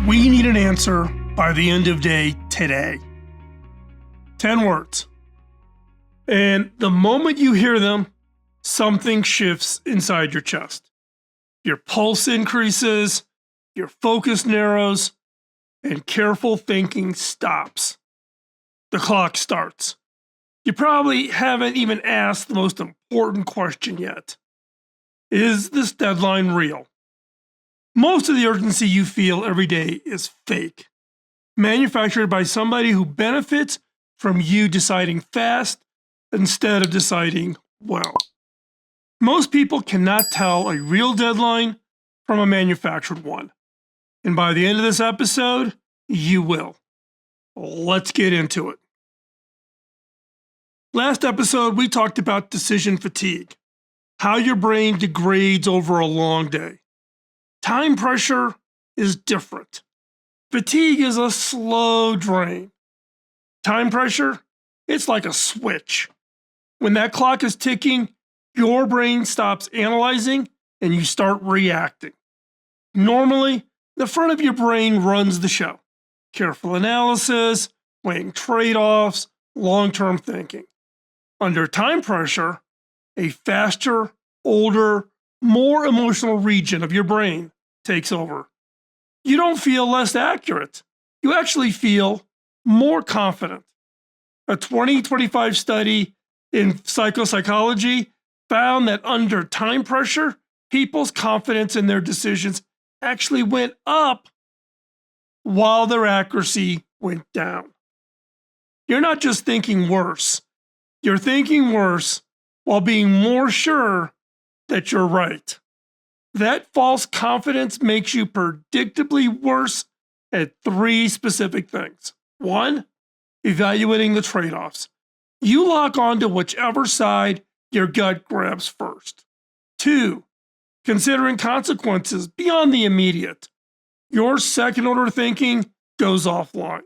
We need an answer by the end of day today. 10 words. And the moment you hear them, something shifts inside your chest. Your pulse increases, your focus narrows, and careful thinking stops. The clock starts. You probably haven't even asked the most important question yet. Is this deadline real? Most of the urgency you feel every day is fake, manufactured by somebody who benefits from you deciding fast instead of deciding well. Most people cannot tell a real deadline from a manufactured one. And by the end of this episode, you will. Let's get into it. Last episode, we talked about decision fatigue, how your brain degrades over a long day. Time pressure is different. Fatigue is a slow drain. Time pressure, it's like a switch. When that clock is ticking, your brain stops analyzing and you start reacting. Normally, the front of your brain runs the show. Careful analysis, weighing trade-offs, long-term thinking. Under time pressure, a faster, older, more emotional region of your brain takes over. You don't feel less accurate. You actually feel more confident. A 2025 study in psychophysiology found that under time pressure, people's confidence in their decisions actually went up while their accuracy went down. You're not just thinking worse. You're thinking worse while being more sure that you're right. That false confidence makes you predictably worse at three specific things. 1, evaluating the trade-offs. You lock onto whichever side your gut grabs first. 2, considering consequences beyond the immediate. Your second-order thinking goes offline.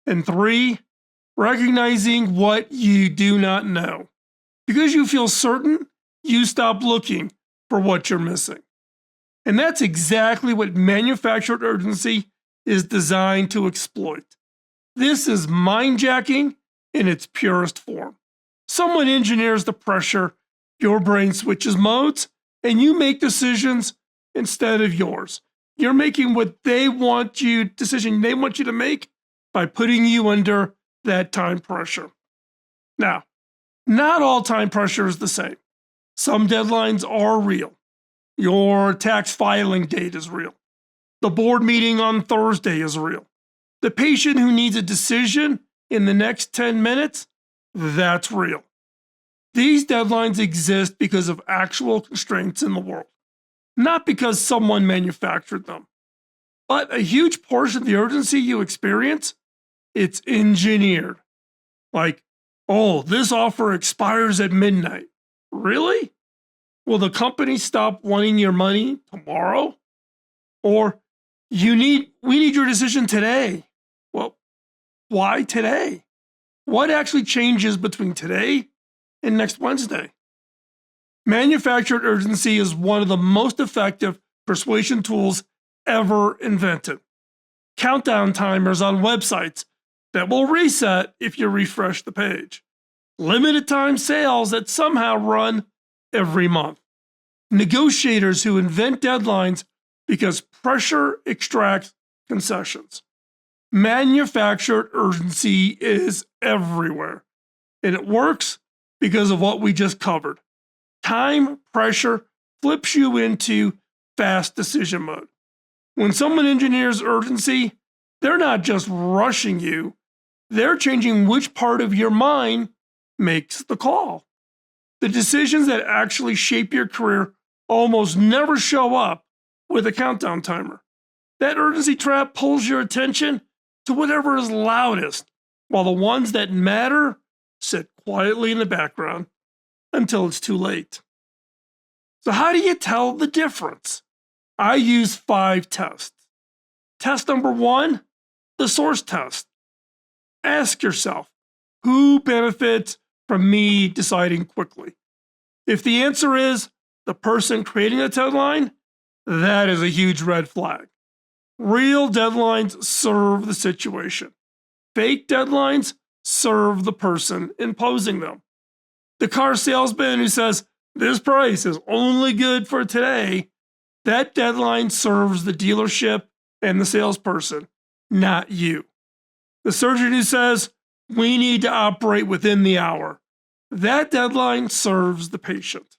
And 3, recognizing what you do not know. Because you feel certain, you stop looking for what you're missing. And that's exactly what manufactured urgency is designed to exploit. This is mind-jacking in its purest form. Someone engineers the pressure, your brain switches modes, and you make decisions instead of yours. You're making what they want you to make by putting you under that time pressure. Now, not all time pressure is the same. Some deadlines are real. Your tax filing date is real. The board meeting on Thursday is real. The patient who needs a decision in the next 10 minutes, that's real. These deadlines exist because of actual constraints in the world, not because someone manufactured them. But a huge portion of the urgency you experience, it's engineered. Like, oh, this offer expires at midnight. Really? Will the company stop wanting your money tomorrow? Or we need your decision today. Well, why today? What actually changes between today and next Wednesday? Manufactured urgency is one of the most effective persuasion tools ever invented. Countdown timers on websites that will reset if you refresh the page. Limited time sales that somehow run every month. Negotiators who invent deadlines because pressure extracts concessions. Manufactured urgency is everywhere, and it works because of what we just covered. Time pressure flips you into fast decision mode. When someone engineers urgency, they're not just rushing you, they're changing which part of your mind makes the call. The decisions that actually shape your career almost never show up with a countdown timer. That urgency trap pulls your attention to whatever is loudest, while the ones that matter sit quietly in the background until it's too late. So how do you tell the difference? I use 5 tests. Test number 1, the source test. Ask yourself, who benefits from me deciding quickly? If the answer is the person creating the deadline, that is a huge red flag. Real deadlines serve the situation. Fake deadlines serve the person imposing them. The car salesman who says, this price is only good for today, that deadline serves the dealership and the salesperson, not you. The surgeon who says, we need to operate within the hour, that deadline serves the patient.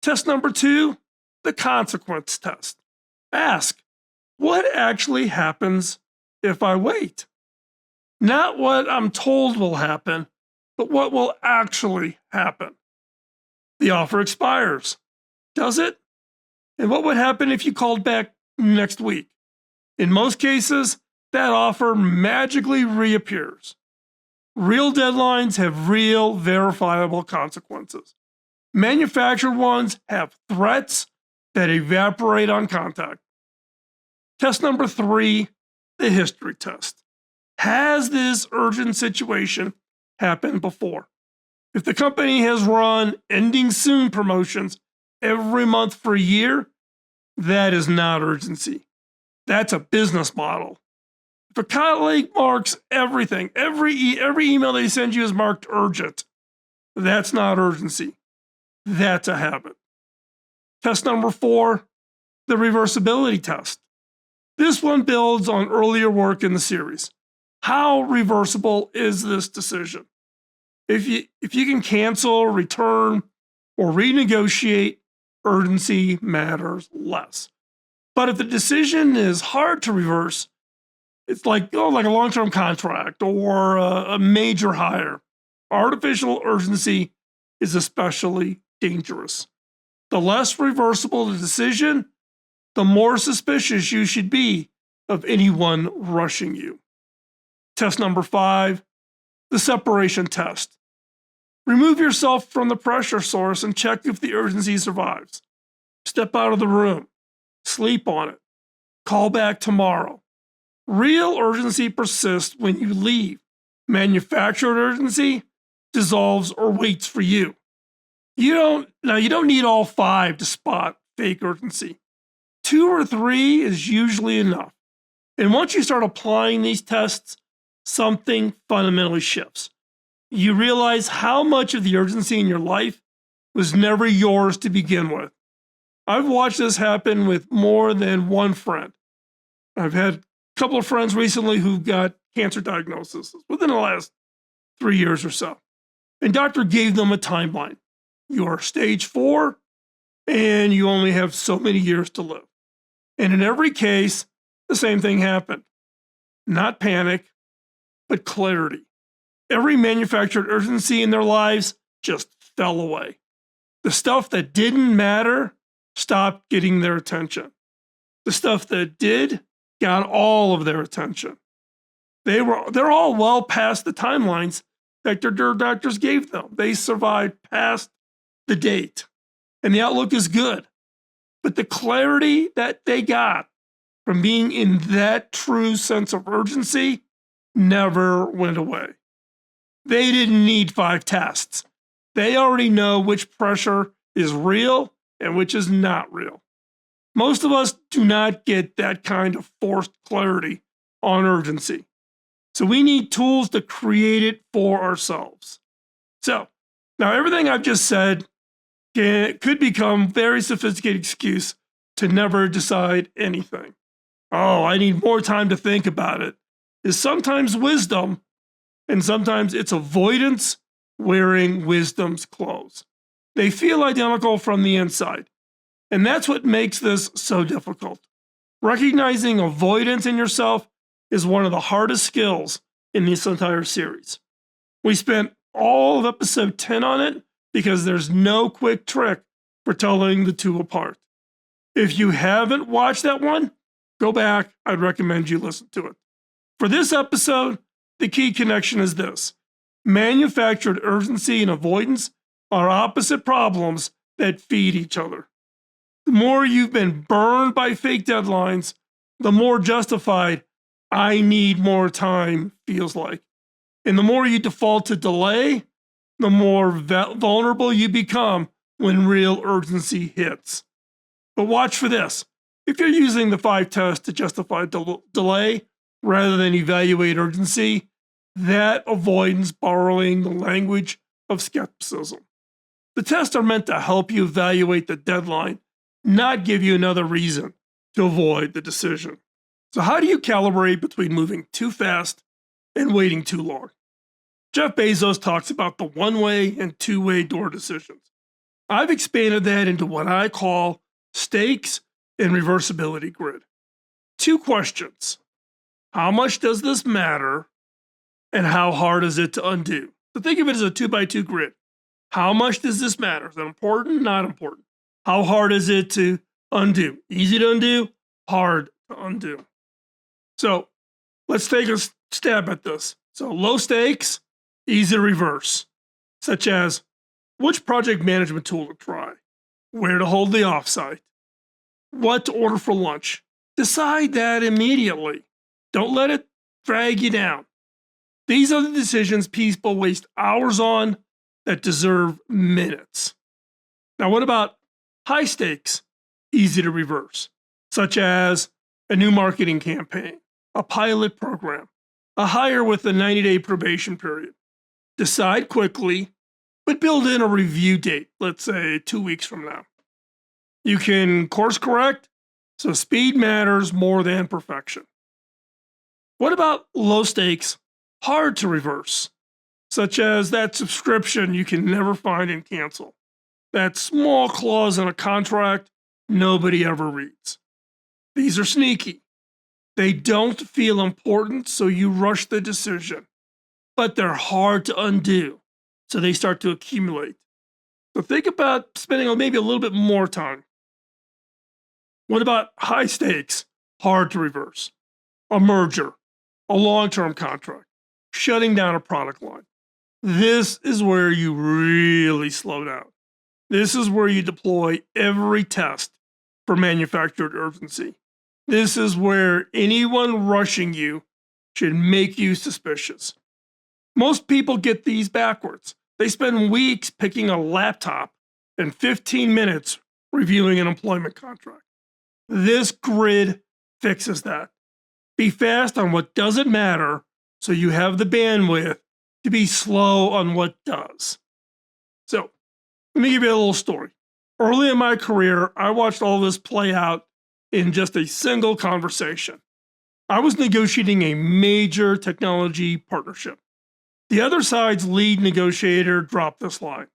Test number 2, the consequence test. Ask, what actually happens if I wait? Not what I'm told will happen, but what will actually happen. The offer expires. Does it? And what would happen if you called back next week? In most cases, that offer magically reappears. Real deadlines have real, verifiable consequences. Manufactured ones have threats that evaporate on contact. Test number 3, the history test. Has this urgent situation happened before? If the company has run ending soon promotions every month for a year, that is not urgency. That's a business model. If a colleague marks everything, every email they send you is marked urgent, that's not urgency. That's a habit. Test number 4, the reversibility test. This one builds on earlier work in the series. How reversible is this decision? If you can cancel, return, or renegotiate, urgency matters less. But if the decision is hard to reverse, it's like a long-term contract or a major hire. Artificial urgency is especially dangerous. The less reversible the decision, the more suspicious you should be of anyone rushing you. Test number 5, the separation test. Remove yourself from the pressure source and check if the urgency survives. Step out of the room. Sleep on it. Call back tomorrow. Real urgency persists when you leave. Manufactured urgency dissolves or waits for you. You don't need all 5 to spot fake urgency. 2 or 3 is usually enough. And once you start applying these tests, something fundamentally shifts. You realize how much of the urgency in your life was never yours to begin with. I've watched this happen with more than one friend. I've had a couple of friends recently who got cancer diagnoses within the last 3 years or so. And doctor gave them a timeline. You are stage 4 and you only have so many years to live. And in every case, the same thing happened. Not panic, but clarity. Every manufactured urgency in their lives just fell away. The stuff that didn't matter stopped getting their attention. The stuff that did got all of their attention. They're all well past the timelines that their doctors gave them. They survived past the date, and the outlook is good. But the clarity that they got from being in that true sense of urgency never went away. They didn't need 5 tests. They already know which pressure is real and which is not real. Most of us do not get that kind of forced clarity on urgency. So we need tools to create it for ourselves. So now everything I've just said could become very sophisticated excuse to never decide anything. Oh, I need more time to think about it is sometimes wisdom, and sometimes it's avoidance wearing wisdom's clothes. They feel identical from the inside, and that's what makes this so difficult. Recognizing avoidance in yourself is one of the hardest skills in this entire series. We spent all of episode 10 on it because there's no quick trick for telling the two apart. If you haven't watched that one, go back. I'd recommend you listen to it. For this episode, the key connection is this: manufactured urgency and avoidance are opposite problems that feed each other. The more you've been burned by fake deadlines, the more justified "I need more time" feels like. And the more you default to delay, the more vulnerable you become when real urgency hits. But watch for this. If you're using the 5 tests to justify delay rather than evaluate urgency, that avoids borrowing the language of skepticism. The tests are meant to help you evaluate the deadline, not give you another reason to avoid the decision. So how do you calibrate between moving too fast and waiting too long? Jeff Bezos talks about the one-way and two-way door decisions. I've expanded that into what I call Stakes-Reversibility Grid. 2 questions. How much does this matter? And how hard is it to undo? So think of it as a 2x2 grid. How much does this matter? Is it important? Not important. How hard is it to undo? Easy to undo, hard to undo. So let's take a stab at this. So low stakes, easy to reverse, such as which project management tool to try, where to hold the offsite, what to order for lunch. Decide that immediately. Don't let it drag you down. These are the decisions people waste hours on that deserve minutes. Now, what about high stakes, easy to reverse, such as a new marketing campaign, a pilot program, a hire with a 90-day probation period? Decide quickly, but build in a review date, let's say 2 weeks from now. You can course correct, so speed matters more than perfection. What about low stakes, hard to reverse, such as that subscription you can never find and cancel, that small clause in a contract nobody ever reads? These are sneaky. They don't feel important, so you rush the decision, but they're hard to undo, so they start to accumulate. So think about spending maybe a little bit more time. What about high stakes, hard to reverse? A merger, a long-term contract, shutting down a product line. This is where you really slow down. This is where you deploy every test for manufactured urgency. This is where anyone rushing you should make you suspicious. Most people get these backwards. They spend weeks picking a laptop and 15 minutes reviewing an employment contract. This grid fixes that. Be fast on what doesn't matter so you have the bandwidth to be slow on what does. So, let me give you a little story. Early in my career, I watched all this play out in just a single conversation. I was negotiating a major technology partnership. The other side's lead negotiator dropped this line: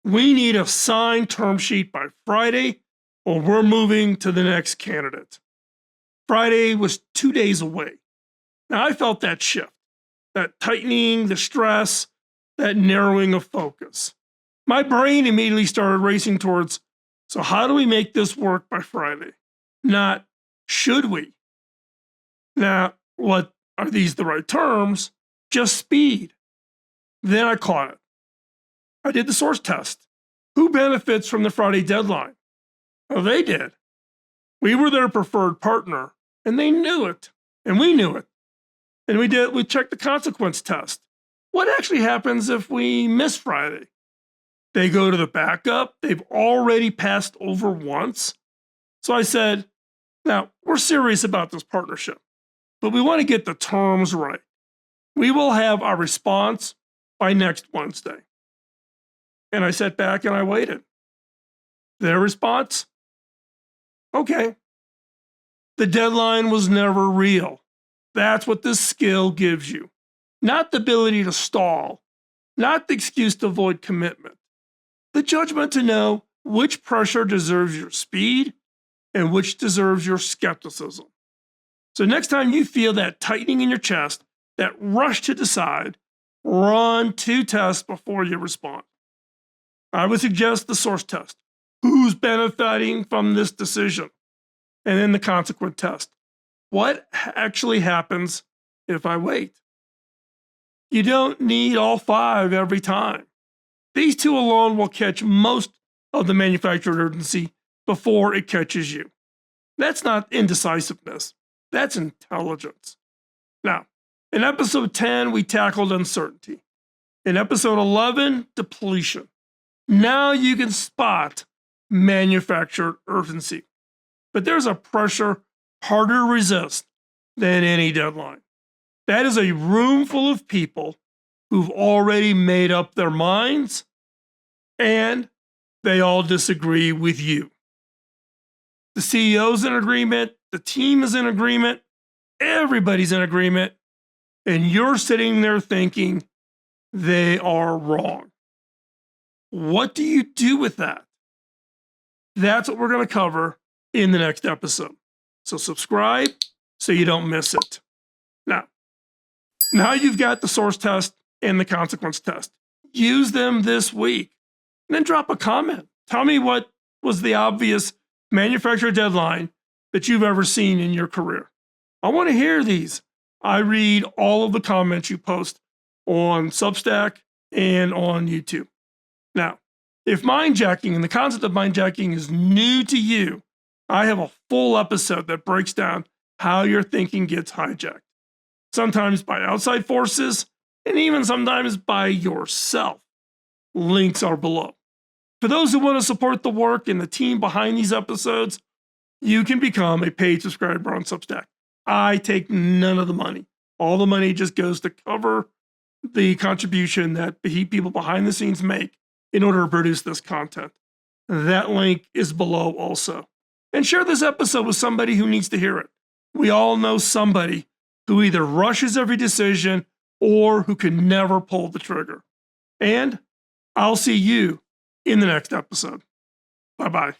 "We need a signed term sheet by Friday, or we're moving to the next candidate." Friday was 2 days away. Now I felt that shift, that tightening, the stress, that narrowing of focus. My brain immediately started racing towards, so how do we make this work by Friday? Not, should we? Now, what are these the right terms? Just speed. Then I caught it. I did the source test. Who benefits from the Friday deadline? Oh, they did. We were their preferred partner, and they knew it, and we knew it. And we checked the consequence test. What actually happens if we miss Friday? They go to the backup. They've already passed over once. So I said, now, we're serious about this partnership, but we want to get the terms right. We will have our response by next Wednesday. And I sat back and I waited. Their response? Okay. The deadline was never real. That's what this skill gives you. Not the ability to stall, not the excuse to avoid commitment. The judgment to know which pressure deserves your speed and which deserves your skepticism. So next time you feel that tightening in your chest, that rush to decide, run 2 tests before you respond. I would suggest the source test. Who's benefiting from this decision? And then the consequent test. What actually happens if I wait? You don't need all 5 every time. These 2 alone will catch most of the manufactured urgency before it catches you. That's not indecisiveness. That's intelligence. Now, in episode 10, we tackled uncertainty. In episode 11, depletion. Now you can spot manufactured urgency. but there's a pressure harder to resist than any deadline. That is a room full of people who've already made up their minds, and they all disagree with you. The CEO's in agreement, the team is in agreement, everybody's in agreement, and you're sitting there thinking they are wrong. What do you do with that? That's what we're going to cover in the next episode. So subscribe so you don't miss it. Now you've got the source test and the consequence test. Use them this week. And then drop a comment. Tell me what was the obvious manufacturer deadline that you've ever seen in your career. I want to hear these. I read all of the comments you post on Substack and on YouTube. Now, if mind jacking and the concept of mind jacking is new to you, I have a full episode that breaks down how your thinking gets hijacked. Sometimes by outside forces, and even sometimes by yourself. Links are below. For those who want to support the work and the team behind these episodes, you can become a paid subscriber on Substack. I take none of the money. All the money just goes to cover the contribution that the people behind the scenes make in order to produce this content. That link is below also. And share this episode with somebody who needs to hear it. We all know somebody who either rushes every decision or who can never pull the trigger. And I'll see you in the next episode. Bye-bye.